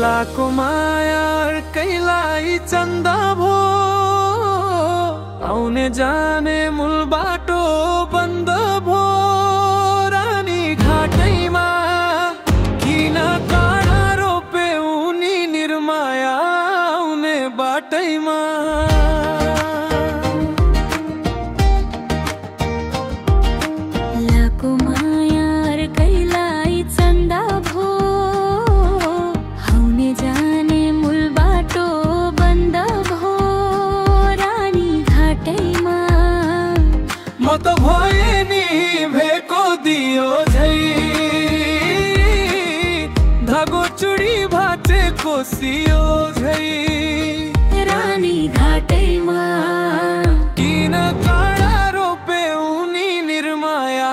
लाको मायार कैलाई चन्दा भो आउने जाने मूल बाटो बन्द भो रानी घाटैमा किन काँडा रोपे उनी निर्माया आउने बाटैमा म त भए नि भेको दियो झै धागो चुडी भाँचेको सियो झै रानी घाटैमा किन काँडा रोपे उनी निर्माया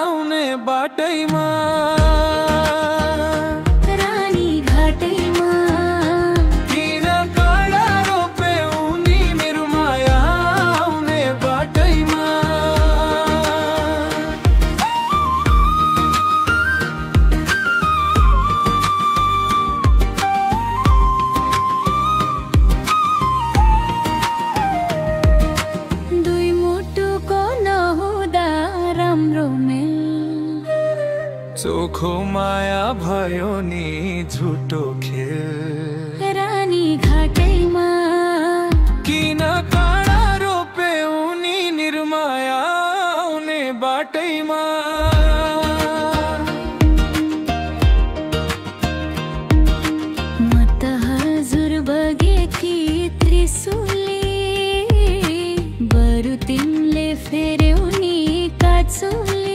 आउने बाटैमा रानी घाटैमा किन काँडा रोपे उनी निर्माया आउने बाटैमा चोखो माया भयो नि झुटो खेल रानी घाटैमा किन काँडा रोपे उनी निर्माया आउने बाटैमा म त हजुर बगेकी त्रिशूली बरु तिमीले फेर्यौ नि काँचुली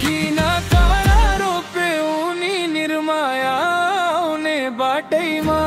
किन काँडा रोपे उनी निर्माया आउने बाटैमा।